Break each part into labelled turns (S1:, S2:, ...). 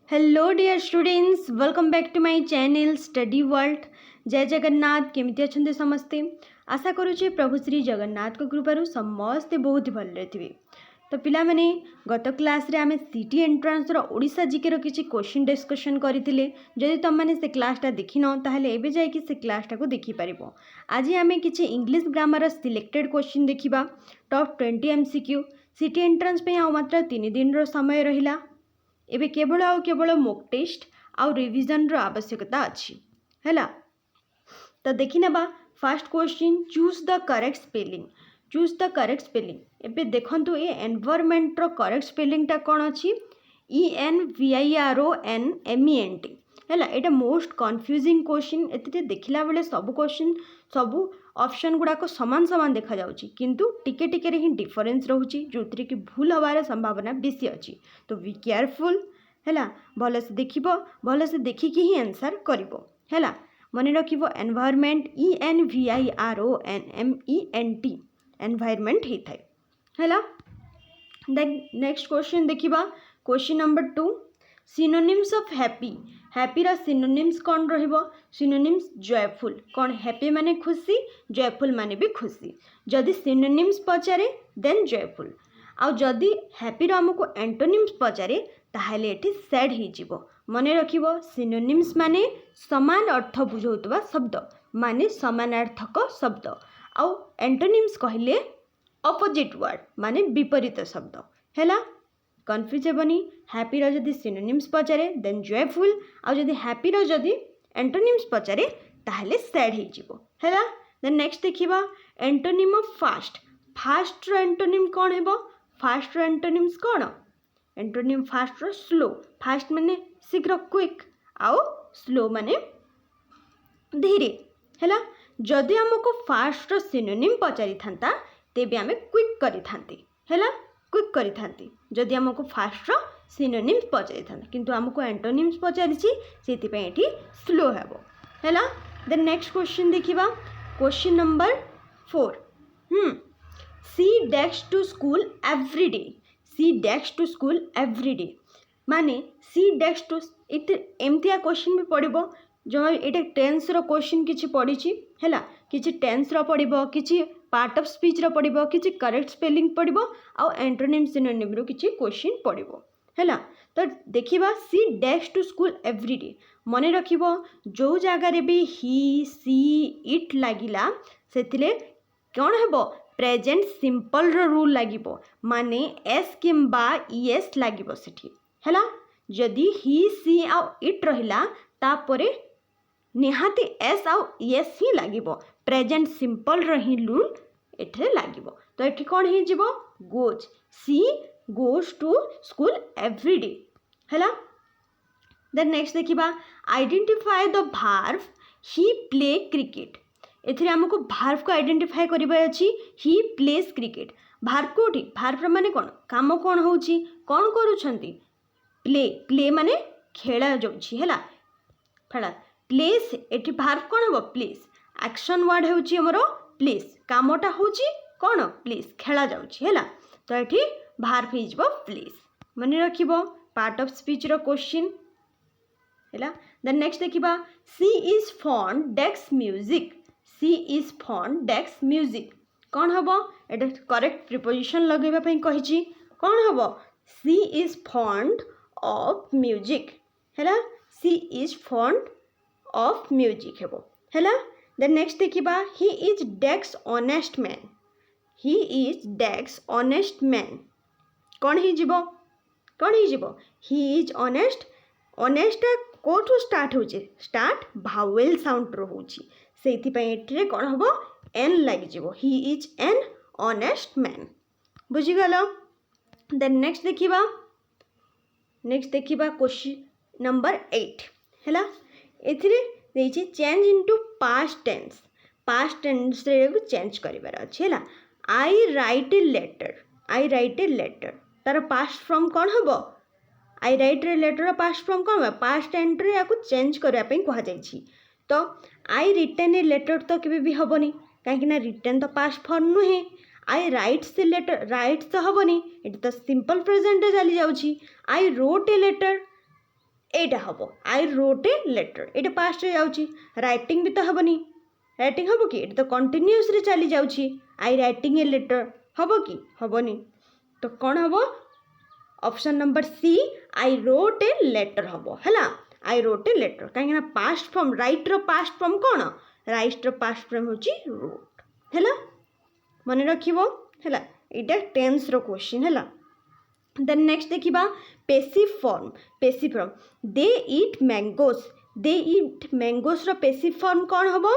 S1: Hello dear students, welcome back to my channel study world. जय जगन्नाथ। केमिति अछंते समस्ते? आशा करूची प्रभु श्री जगन्नाथ को कृपारू समस्ते बहुत भलरे थिबे। तो पिला माने गत क्लास रे आमे सिटी एंट्रांस रो ओडिसा जीके रो किछि क्वेश्चन डिस्कशन करिथिले। जदि तुम माने से क्लासटा देखिनो ताहले एबे जाय कि से क्लासटा को देखि परिबो। आज आमे किछि इंग्लिश ग्रामर रो सिलेक्टेड क्वेश्चन देखिबा। टॉप 20 एमसीक्यू सिटी एंट्रांस पे आ मात्र 3 दिन रो समय रहिला। एबे केवल मोक टेस्ट आउ रिविजन रो आवश्यकता अछि हैला। तो देखि नेबा first question, choose the correct spelling. Choose the correct spelling. एबे देखंतु ए एनवायरनमेंट रो करेक्ट स्पेलिंग टा कोन अछि? ENVIRONMENT हैला। एटा मोस्ट कंफ्यूजिंग क्वेश्चन। एते देखिला बेले सब क्वेश्चन सब ऑप्शन गुडा को समान समान देखा जाउची, किंतु टिके टिके रे ही डिफरेंस रहउची, जोतरे कि भूल हवार संभावना बेसी अछि। तो बी केयरफुल हैला। भले से देखिबो, भले से देखि कि ही आंसर करिवो हैला। मने रखिबो एनवायरनमेंट ENVIRONMENT एनवायरनमेंट ही थाए हैला। देन नेक्स्ट क्वेश्चन देखिबा। Question number 2, synonyms of happy. Happy रा सिनोनिम्स कौन रहिबो? Synonyms joyful. कौन हैप्पी माने खुशी, जॉयफुल माने भी खुशी। जदि सिनोनिम्स पचारे देन जॉयफुल। आउ जदि हैप्पी रा हमको एंटोनिम्स पचारे ताहले एठी सैड ही जीवो। मने रखिबो सिनोनिम्स माने समान अर्थ बुझौतबा शब्द, माने समानार्थक शब्द। आउ एंटोनिम्स कहले ऑपोजिट वर्ड, माने विपरीत शब्द हैला। कन्फ्यूज हेबनी। हैप्पी रो जदि सिनोनिम्स पचारे देन जॉयफुल, आउ जदि हैप्पी रो जदि एंटोनिम्स पचारे ताहले सैड ही जीवो हैला। देन नेक्स्ट देखिबा एंटोनिम ऑफ फास्ट। फास्ट रो एंटोनिम कोन हेबो? फास्ट रो एंटोनिम्स कोन? एंटोनिम फास्ट रो स्लो। फास्ट माने शीघ्र क्विक, आउ स्लो माने धीरे हैला। जदि हमको फास्ट रो सिनोनिम पचारि थांता तेबे आमे क्विक करि थांती हैला। क्विक करि थांती जदि हमको फास्ट रो सिनोनिम्स पचारि थांता, किंतु हमको एंटोनिम्स पचारिछि सेति पे एठी स्लो हेबो हैला। देन नेक्स्ट क्वेश्चन देखिबा। Question number 4, she decks to school every day. She decks to school every day माने सी डेक्स टू इट एमतिया क्वेश्चन भी पड़िबो। जो एटा टेंस रो क्वेश्चन किछि पड़िछि हैला। किछि टेंस रो पड़िबो, किछि पार्ट ऑफ स्पीच रो पड़िबो, किछि करेक्ट स्पेलिंग पड़िबो, आउ एंटोनिम सिनोनिम रो किछि क्वेश्चन पड़िबो हैला। तो देखिबा सी decks to school every day. मने रखिबो जो जगह रे भी ही सी इट लागिला सेतिले कोन हेबो? प्रेजेंट सिंपल रो रूल लागिबो, माने एस किंबा ईएस लागिबो सेठी हैला। जदि ही सी आउ इट रहिला तापरे निहाती एस आउ ईएस ही लागिबो। प्रेजेंट सिंपल रही रूल एठे लागिबो। तो एठी कोन ही जिवो? Goes. She goes to school every day हैला। देन नेक्स्ट देखिबा identify the verb he play cricket. एथिरे हमको भार्ब को आइडेंटिफाई करिबा अछि। He plays cricket. भार्ब कोठी? भार्ब माने कोन? काम कोन होउची, कोन करूछंती? प्ले। प्ले माने खेला जाउची हैला। फेला प्लेस एठी भार्ब कोन हो? प्लेस। एक्शन वर्ड होउची हमरो प्लेस। कामटा होउची कोन? प्लेस। खेला जाउची हैला। तो एठी भार्ब ही जबो प्लेस। मने रखिबो पार्ट ऑफ स्पीच रो क्वेश्चन हैला। देन नेक्स्ट देखिबा she is fond dash music. She is fond dash music कोन हबो? एटा करेक्ट प्रीपोजिशन लगेबा पई कहिची। कोन हबो? She is fond of music हैला। She is fond of music हेबो हैला। देन नेक्स्ट देखिबा he is dash honest man. He is dash honest man कोन ही जिवो? कोन ही जिवो? He is honest. Honest कोठु start होचे? स्टार्ट भावेल साउंड रो होची, सेति पय एटरे कोन हबो? एन लागि जिवो। He is an honest man. बुझि गलो? देन नेक्स्ट देखिबा क्वेश्चन नंबर 8 हैला। एथिरे देछि change into past tense. Past tense रे चेंज करिबार अछि हैला। I write a letter. I write a letter तार पास्ट फ्रॉम कोन हबो? I write a letter past from कोन हबो? पास्ट एंट्री याकू चेंज करिया पई कहा जाइछि। तो आई रिटन ए लेटर तो केबे भी हबोनी, काहे ना रिटन तो पास्ट फॉर्म नुहे। आई राइट्स ए लेटर, राइट्स तो हबोनी, एटा तो सिंपल प्रेजेंट चली जाउछि। आई रोट ए लेटर एटा हम आई रोट ए लेटर ये पास्ट जाऊँगी राइटिंग भी तो हेनी राइटिंग हम कि तो कंटिन्यूअसली चली जाऊँगी आई राइटिंग ए लेटर हम कि हेनी तो कौन हम option number C I wrote a letter हम है आई रोट ए लेटर कहीं पास्ट फॉर्म राइट रो पास्ट फॉर्म कौन राइट रो पास्ट फॉर्म होची रोट है मन रखिबो है ये टेंस रो क्वेश्चन है देन नेक्स्ट देखिबा passive form they eat mangoes रो पेसिव फॉर्म कौन हबो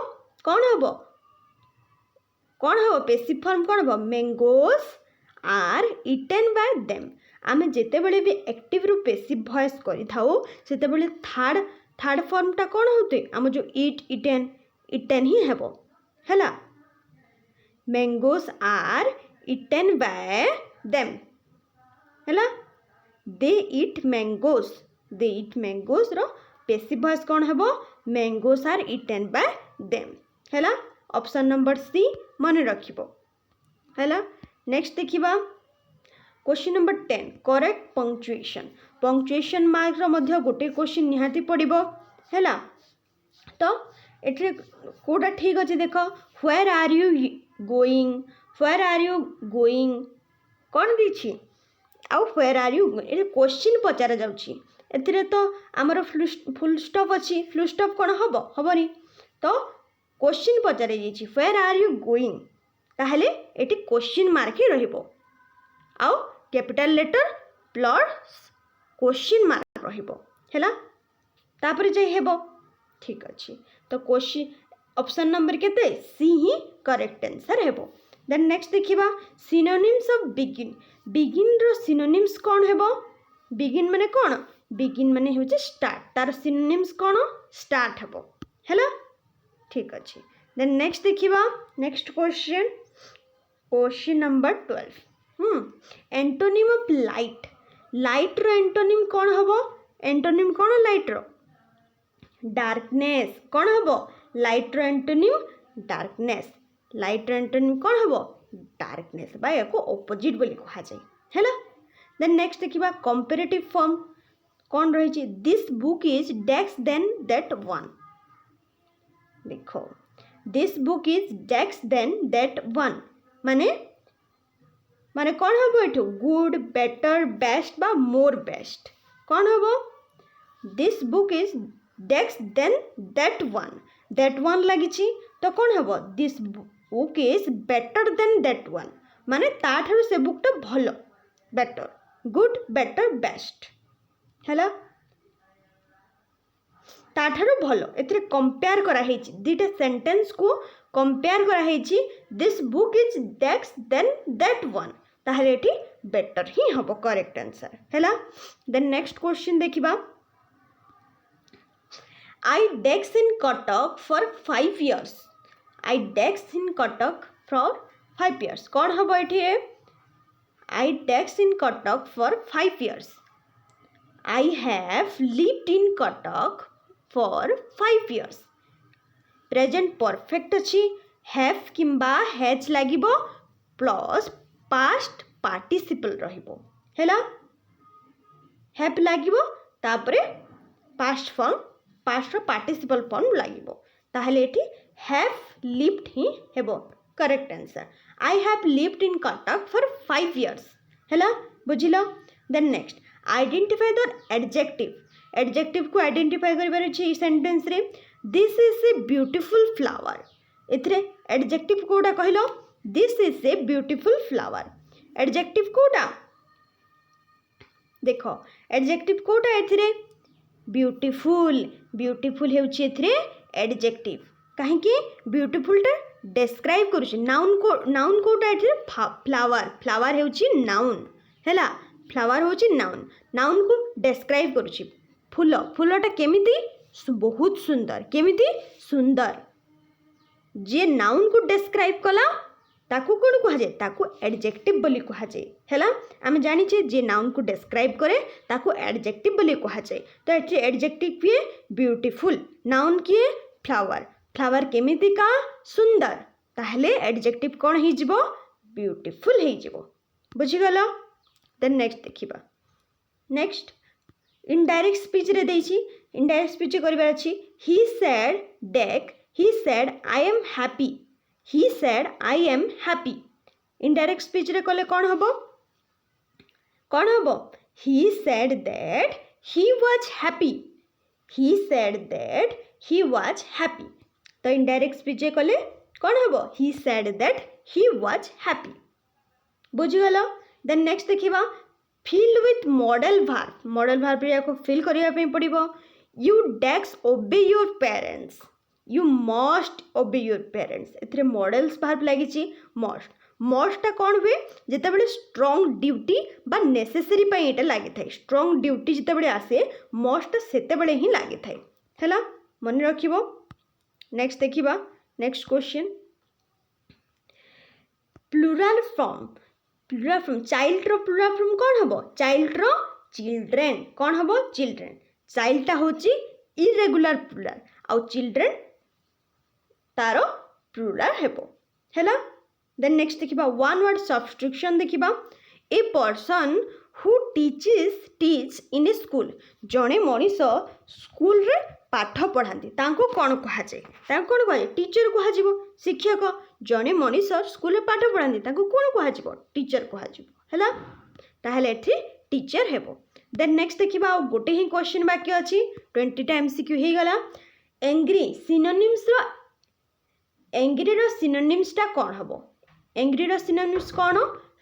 S1: पेसिव फॉर्म कौन हम mangoes are eaten by them आमे जेते बेले भी एक्टिव रु पेसिव वॉइस करि थाउ सेते बेले थर्ड फॉर्म टा कौन होते आम जो इटेन ही हेबो हैला mangoes are eaten by them हैला दे ईट मैंगोस रो पेसिव वॉइस कौन हेबो mangoes are eaten by them हैला ऑप्शन नंबर सी मन रखिबो हैला नेक्स्ट देखिबा question number 10 correct punctuation mark रो मध्य गोटे क्वेश्चन निहाती पड़िबो हैला तो एठरे कोडा ठीक अछि देखो व्हेयर आर यू गोइंग कोन दिछि आउ where are you a question पचारा जाउछि एथिरे तो हमर फुल स्टॉप अछि फुल स्टॉप कोन हबनी तो क्वेश्चन पचारे जाइछि व्हेयर आर यू गोइंग ताहले एटी क्वेश्चन मार्क ही रहिबो आउ capital letter plus question mark रहिबो हैला तापर जे हेबो ठीक अछि तो क्वेश्चन ऑप्शन नंबर केते सी ही करेक्ट आंसर हेबो देन नेक्स्ट देखिबा सिनोनिम्स ऑफ बिगिन रो सिनोनिम्स कोन हेबो बिगिन माने कोन बिगिन माने होचे स्टार्ट तार सिनोनिम्स कोन स्टार्ट हेबो हैला ठीक अछि देन नेक्स्ट देखिबा next question number 12 antonym of light रो एंटोनिम कौन हबो एंटोनिम कौन लाइट रो डार्कनेस कौन हबो लाइट रो एंटोनिम डार्कनेस कौन हबो डार्कनेस बा याको ऑपोजिट बोली कहा जाय हैला देन नेक्स्ट देखिबा कंपैरेटिव फॉर्म कौन रही छि this book is desk than that one देखो this book is desk than that one माने कौन हम एठो गुड बेटर बेस्ट बा मोर बेस्ट कौन हम this book is desk than that one लगी तो कौन हम this book is better than that one माने ताठारु से बुकटा भलो बेटर गुड बेटर बेस्ट हैला ताठारु भलो एथरे कंपेयर करा हेछि दुटा सेंटेंस को कंपेयर करा हेछि this book is desk than that one ताहले एठी बेटर ही हबो करेक्ट आंसर हैला देन नेक्स्ट क्वेश्चन देखिबा I desk in Cuttack for 5 years I desk in Cuttack for 5 years कौन हबो एठी I desk in Cuttack for 5 years I have lived in Cuttack for 5 years present perfect अछि हैव किंबा हैज लागिबो प्लस पास्ट पार्टिसिपल रहिबो हैला have लागिबो तापरे पास्ट रो पार्टिसिपल फॉर्म लागिबो ताहले एठी हैव लिव्ड ही हेबो correct answer I have lived in Cuttack for 5 years हैला बुझिलो then next identify the adjective को आइडेंटिफाई करिबार अछि सेंटेंस रे this is a beautiful flower एथरे एडजेक्टिव कोडा कहिलो this is a beautiful flower adjective कोडा देखो एडजेक्टिव कोडा एथरे ब्यूटीफुल हेउछि एथरे एडजेक्टिव काहे कि ब्यूटीफुल टा डिस्क्राइब करूछि नाउन कोडा एथरे फ्लावर हेउछि नाउन हैला फ्लावर होछि नाउन को डिस्क्राइब करूछि फूलटा केमिति बहुत सुंदर केमिति सुंदर जे नाउन को डिस्क्राइब कला ताकू कोन कहा जाय ताकू एडजेक्टिव बोली कहा जाय हैला हम जानि छे जे नाउन को डिस्क्राइब करे ताकू एडजेक्टिव बोली कहा जाय तो एठी एडजेक्टिव किए ब्यूटीफुल नाउन किए फ्लावर केमिति का सुंदर ताहले एडजेक्टिव कोन ही जिवो ब्यूटीफुल ही जिवो बुझि गलो देन नेक्स्ट देखिबा नेक्स्ट इनडायरेक्ट स्पीच रे देछि इनडायरेक्ट स्पीच करबार अछि he said I am happy he said I am happy indirect speech रे कले कौन हबो he said that he was happy he said that he was happy तो indirect speech रे कले कौन हबो he said that he was happy बुझिगलो देन नेक्स्ट देखिबा fill with modal verb रे याको fill करिया पे पड़िबो you dax obey your parents you must obey your parents एथरे मॉडल्स verb लागिची मस्ट टा कौन हुए जिते बड़े स्ट्रॉन्ग ड्यूटी बा नेसेसरी पे एटा लागी थाए स्ट्रॉन्ग ड्यूटी जिते बड़े आसे मस्ट सेते बड़े ही लागी थाए हैला मन रखिबो नेक्स्ट देखिबा next question plural from child रो प्लुरल फ्रॉम कौन हबो चाइल्ड रो चिल्ड्रेन कौन हबो चिल्ड्रेन चाइल्ड टा होची इरेगुलर प्लुरल आउ चिल्ड्रेन तारो प्लुरल हेबो हैला देन नेक्स्ट देखिबा वन वर्ड सब्सट्रैक्शन देखिबा a person who teach in A school जड़े मनीष स्कूल रे पाठ पढ़ाती तांको कौन कह जाए तांको कौन कह टीचर कह शिक्षक जड़े मनीष स्कूल रे पाठ पढ़ाती तांको कौन कह टीचर कह ताहले एथि टीचर हेबो देन नेक्स्ट देखिबा गोटे ही क्वेश्चन बाकी अछि 20 टा एमसीक्यू हे गला एंग्री रो सिनोनिम्स टा कौन हबो एंग्री रो सिनोनिम्स कौन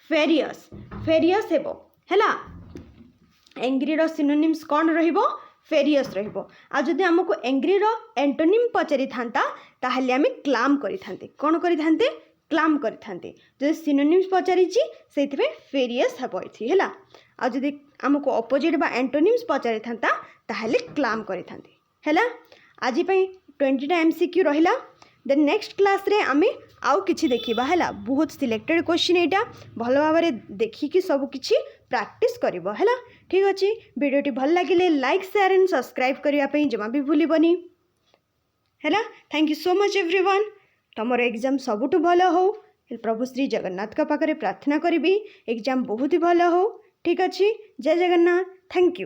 S1: फेरियस हेबो हैला एंग्री रो सिनोनिम्स कौन रहिबो फेरियस रहिबो आ जदि हमको एंग्री रो एंटोनिम पचारि थांता ताहले आमे क्लाम करि थांते कौन करि थांते क्लाम करि थांते जदि सिनोनिम्स पचारिची सेथिबे फेरियस हबो इथि हैला आ जदि हमको ऑपोजिट बा एंटोनिम्स पचारि थांता ताहले क्लाम करि थांते हैला आजि पई 20 टा एमसीक्यू रहिला देन नेक्स्ट क्लास रे आमे आउ किछि देखिबा हैला बहुत सिलेक्टेड क्वेश्चन एटा भलो भाबरे देखिकी सब किछि प्रैक्टिस करिवो हैला ठीक अछि वीडियोटी भल लागिले लाइक शेयर एंड सब्सक्राइब करिया पई जमा भी भूलिबनी हैला thank you so much everyone तमरो एग्जाम सबुटु भलो हो प्रभु श्री जगन्नाथ का पाखरे प्रार्थना करिबी एग्जाम बहुत ही भलो हो ठीक अछि जय जगन्नाथ थैंक यू।